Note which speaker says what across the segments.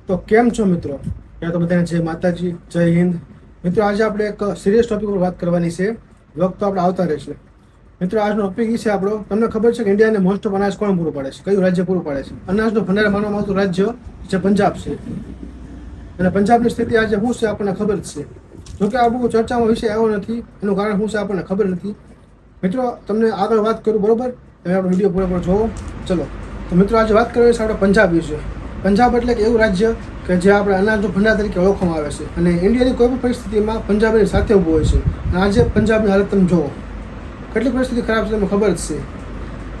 Speaker 1: તો કેમ છો મિત્રો? ત્યાં તો બધાને જય માતાજી, જય હિન્દ. મિત્રો આજે આપણે એક સિરિયસ ટોપિક પર વાત કરવાની છે. વખત આપણે આવતા રહેશે. મિત્રો આજનો ટોપિક એ છે આપણો, તમને ખબર છે કે ઇન્ડિયાને મોસ્ટ ઓફ અનાજ કોણ પૂરું પાડે છે? કયું રાજ્ય પૂરું પાડે છે? અનાજનો ભંડાર માનવામાં આવતું રાજ્ય જે પંજાબ છે. અને પંજાબની સ્થિતિ આજે શું છે આપણને ખબર જ છે. જોકે આ બહુ ચર્ચામાં વિષય આવ્યો નથી, એનું કારણ શું છે આપણને ખબર નથી. મિત્રો તમને આગળ વાત કરું, બરોબર? તમે આપણો વિડીયો પૂરેપૂરો જોવો. ચલો તો મિત્રો આજે વાત કરવી છે આપણે પંજાબ વિશે. પંજાબ એટલે કે એવું રાજ્ય કે જે આપણે અનાજનો ભંડાર તરીકે ઓળખવામાં આવે છે અને ઇન્ડિયાની કોઈ પણ પરિસ્થિતિમાં પંજાબની સાથે ઊભો હોય છે. અને આજે પંજાબની હાલત તમે જુઓ, કેટલી પરિસ્થિતિ ખરાબ છે તમને ખબર જ છે.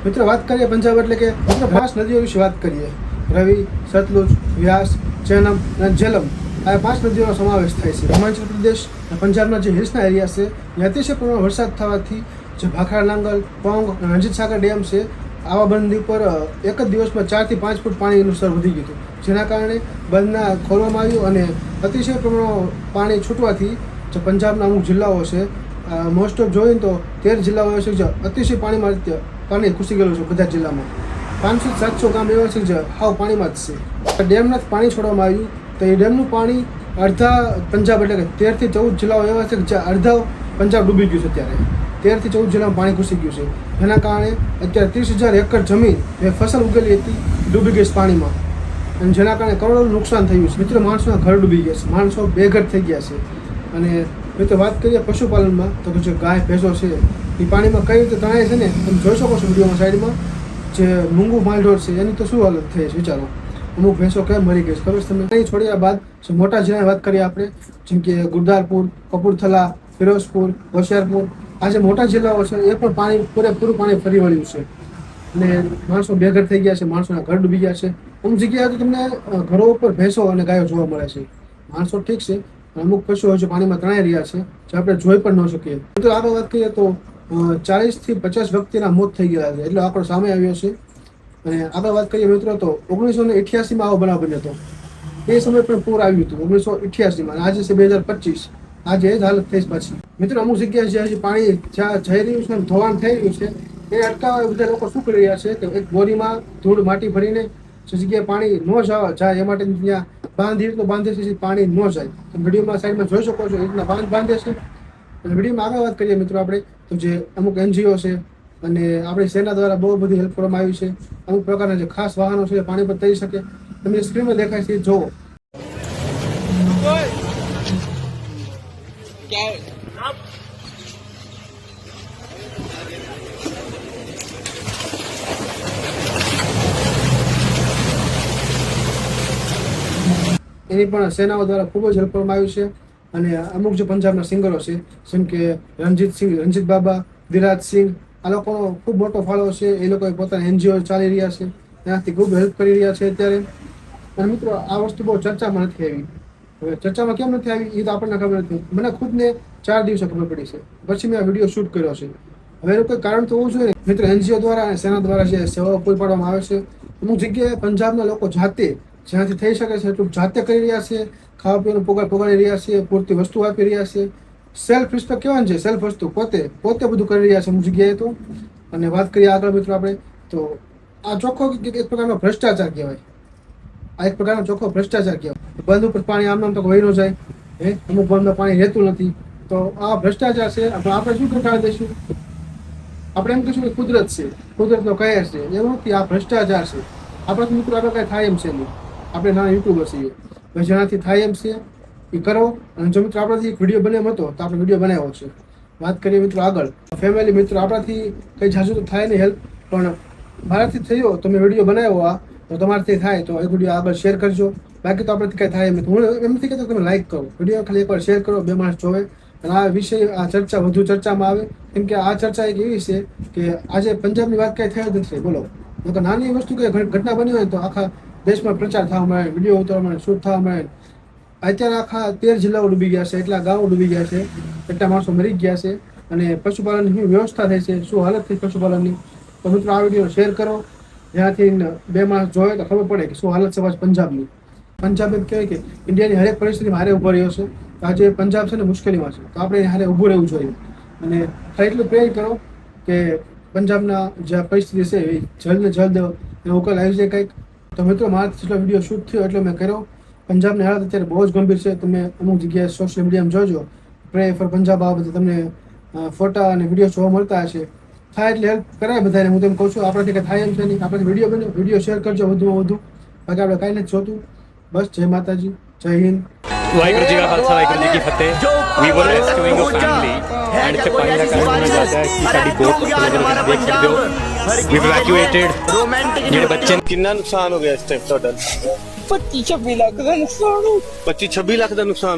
Speaker 1: મિત્રો વાત કરીએ પંજાબ એટલે કે મિત્રો 5 નદીઓ વિશે વાત કરીએ. રવિ, સતલુજ, વ્યાસ, ચેનમ અને જેલમ, આ 5 નદીઓનો સમાવેશ થાય છે. હિમાચલ પ્રદેશ અને પંજાબના જે હિલ્સના એરિયા છે ત્યાં અતિશય પ્રમાણમાં વરસાદ થવાથી જે ભાખરા નાંગલ, પોંગ અને રણજીત સાગર ડેમ છે, આવા બંધ પર એક જ દિવસમાં 4 થી 5 ફૂટ પાણીનું સ્તર વધી ગયું હતું. જેના કારણે બંધના ખોલવામાં આવ્યું અને અતિશય પ્રમાણમાં પાણી છૂટવાથી જે પંજાબના અમુક જિલ્લાઓ છે, મોસ્ટ ઓફ જોઈએ તો 13 જિલ્લાઓ છે જે અતિશય પાણી ઘૂસી ગયેલું છે. બધા જિલ્લામાં 500-700 ગામ એવા છે જે હાવ પાણીમાં જ છે. ડેમમાંથી પાણી છોડવામાં આવ્યું તો એ ડેમનું પાણી અડધા પંજાબ એટલે કે 13 થી 14 જિલ્લાઓ એવા છે કે જ્યાં અડધા પંજાબ ડૂબી ગયું છે. અત્યારે 13 થી 14 જિલ્લામાં પાણી ઘૂસી ગયું છે. જેના કારણે અત્યારે 30,000 એકર જમીન જે ફસલ ઉગેલી હતી ડૂબી ગઈ છે પાણીમાં. અને જેના કારણે કરોડોનું નુકસાન થયું છે. મિત્રો માણસોના ઘર ડૂબી ગયા છે, માણસો બેઘર થઈ ગયા છે. અને મિત્રો વાત કરીએ પશુપાલનમાં તો જે ગાય ભેંસો છે એ પાણીમાં કઈ રીતે તણાય છે ને, તમે જોઈ શકો છો વિડીયોમાં સાઈડમાં. જે મૂંગું માલઢોર છે એની તો શું હાલત થઈ છે વિચારો. અમુક ભેંસો કેમ મરી ગઈ છે ખબર છે તમે? અહીં છોડ્યા બાદ મોટા જિલ્લાની વાત કરીએ આપણે, જેમ કે ગુરદાસપુર, કપૂરથલા, ફિરોઝપુર, હોશિયારપુર, આ જે મોટા જિલ્લાઓ છે એ પણ પાણી પૂરેપૂરું પાણી ફરી વળ્યું છે. અને માણસો બેઘર થઈ ગયા છે, માણસોના ઘર ડૂબી ગયા છે. અમુક જગ્યાએ તો તમને ઘરો ઉપર ભેંસો અને ગાયો જોવા મળે છે. માણસો ઠીક છે, અમુક પશુઓ હજુ પાણીમાં તણાઈ રહ્યા છે જે આપણે જોઈ પણ ન શકીએ. તો આગળ વાત કરીએ તો 40 થી 50 વ્યક્તિના મોત થઈ ગયા છે, એટલો આંકડો સામે આવ્યો છે. અને આગળ વાત કરીએ મિત્રો તો 1988માં આવો બનાવ બન્યો હતો. એ સમય પણ પૂર આવ્યું હતું 1988માં. આજે છે 2025, આજે જ હાલત થઈ પાછી. મિત્રો અમુક જગ્યાએ જે હજી પાણી જ્યાં જઈ રહ્યું છે, ધોવાણ થઈ રહ્યું છે, એ અટકાવવા બધા લોકો શું કરી રહ્યા છે કે એક બોરીમાં ધૂળ માટી ભરીને જે જગ્યાએ પાણી ન જાય એ માટે ત્યાં બાંધે છે, પાણી ન જાય. વિડીયોમાં સાઈડમાં જોઈ શકો છો, એ રીતના બાંધે છે. અને વિડીયોમાં આગળ વાત કરીએ મિત્રો આપણે તો જે અમુક NGO છે અને આપણી સેના દ્વારા બહુ બધી હેલ્પ કરવામાં આવી છે. અમુક પ્રકારના જે ખાસ વાહનો છે પાણી પર તરી શકે. તમને સ્ક્રીનમાં દેખાય છે જોવો. એની પણ સેનાઓ દ્વારા ખૂબ જ હેલ્પ કરવામાં આવ્યું છે. અને અમુક જે પંજાબના સિંગરો છે જેમ કે રણજીત બાબા, વિરાજ સિંહ, આ લોકોનો ખૂબ મોટો ફાળો છે. એ લોકોએ પોતાના NGO ચાલી રહ્યા છે, ત્યાંથી ખૂબ હેલ્પ કરી રહ્યા છે અત્યારે. અને મિત્રો આ વસ્તુ બહુ ચર્ચામાં નથી આવી. હવે ચર્ચામાં કેમ નથી આવી એ તો આપણને ખબર નથી. મને ખુદને 4 દિવસે ખબર પડી છે, પછી મેં આ વિડીયો શૂટ કર્યો છે. હવે એનું કોઈ કારણ તો હોવું જોઈએ. મિત્રો NGO દ્વારા અને સેના દ્વારા જે સેવાઓ પૂરી પાડવામાં આવે છે, અમુક જગ્યાએ પંજાબના લોકો જાતે જ્યાંથી થઈ શકે છે એટલું જાતે કરી રહ્યા છે. ખાવા પીવાનું પોગાડી રહ્યા છે, પૂરતી વસ્તુ આપી રહ્યા છે. સેલ્ફ રિસ્પેક્ટ કહેવાય છે, સેલ્ફ વસ્તુ પોતે બધું કરી રહ્યા છે અમુક જગ્યાએ તો. અને વાત કરીએ આગળ મિત્રો આપણે તો આ ચોખ્ખો એક પ્રકારનો ભ્રષ્ટાચાર કહેવાય. આ એક પ્રકારનો ચોખ્ખો ભ્રષ્ટાચાર કહેવાય. બંધ ઉપર પાણી આમ તો વહી ન જાય, અમુક બંધમાં પાણી રહેતું નથી, તો આ ભ્રષ્ટાચાર છે. આપણે શું ઘટાડી દઈશું? આપણે એમ કહીશું કે કુદરત છે, કુદરતનો કહેર છે. એવું નથી, આ ભ્રષ્ટાચાર છે. આપણા મિત્રો આપણે કાંઈ થાય એમ છે નહીં. આપણે નાના યુટ્યુબર છીએ, જેનાથી થાય એમ છે એ કરો. અને જો મિત્રો આપણાથી એક વિડીયો બન્યો હતો તો આપણે વિડીયો બનાવ્યો છે. વાત કરીએ મિત્રો આગળ ફેમિલી. મિત્રો આપણાથી કંઈ ઝાઝું તો થાય નહીં હેલ્પ, પણ મારાથી થયો તો મેં વિડીયો બનાવ્યો. આ તો તમારાથી થાય તો એ વિડીયો આગળ શેર કરજો. બાકી તો આપણેથી કંઈ થાય એમ નથી. હું એમ નથી કહેતો તમે લાઈક કરો, વિડીયો ખાલી એકવાર શેર કરો, 2 માણસ જોવે અને આ વિષય, આ ચર્ચા વધુ ચર્ચામાં આવે. કેમ કે આ ચર્ચા એક એવી છે કે આજે પંજાબની વાત કંઈ થઈ જ નથી. બોલો, નાની વસ્તુ કે ઘટના બની હોય તો આખા દેશમાં પ્રચાર થવા મળે, વિડીયો ઉતારવા મળે, શૂટ થવા મળે. અત્યારે આખા 13 જિલ્લાઓ ડૂબી ગયા છે, એટલા ગામો ડૂબી ગયા છે, એટલા માણસો મરી ગયા છે. અને પશુપાલનની શું વ્યવસ્થા થઈ છે, શું હાલત થઈ પશુપાલનની. તો મિત્રો આ વિડીયો શેર કરો, જ્યાંથી 2 માણસ જોવે તો ખબર પડે કે શું હાલત છે પંજાબની. પંજાબ એમ કહેવાય કે ઇન્ડિયાની હરેક પરિસ્થિતિમાં હારે ઊભો રહ્યો છે. તો આજે પંજાબ છે ને મુશ્કેલીમાં છે, તો આપણે હારે ઊભું રહેવું જોઈએ. અને એટલું પ્રેર કરો કે પંજાબના જે આ પરિસ્થિતિ છે એ જલ્દ ને જલ્દ એનો ઉકેલ આવી જાય કંઈક. તો મિત્રો મારાથી જેટલો વિડીયો શૂટ થયો એટલે મેં કર્યો. પંજાબની હાલત અત્યારે બહુ જ ગંભીર છે. તમે અમુક જગ્યાએ સોશિયલ મીડિયામાં જોજો, પ્રે ફોર પંજાબ આ બધું તમને ફોટા અને વિડીયો જોવા મળતા હશે. થાય એટલે હેલ્પ કરાય બધાને. હું તેમ કહું છું, આપણાથી કંઈ થાય એમ છે નહીં. આપણે વિડીયો બન્યો, વિડીયો શેર કરજો વધુમાં વધુ. બાકી આપણે કાંઈ નથી જોતું. બસ જય માતાજી, જય હિન્દ.
Speaker 2: वाहिगुरु जी का खालसा वाहिगुरु जी की फतेह। We were rescuing a family and से पानी का कारण में जाता है कि साडी बोट को देख सकते हो वी इवैक्यूएटेड जेडे बच्चे
Speaker 3: कितना नुकसान हो गया इस टाइम टोटल
Speaker 4: 25-26 लाख का नुकसान हो
Speaker 3: 25-26 लाख का नुकसान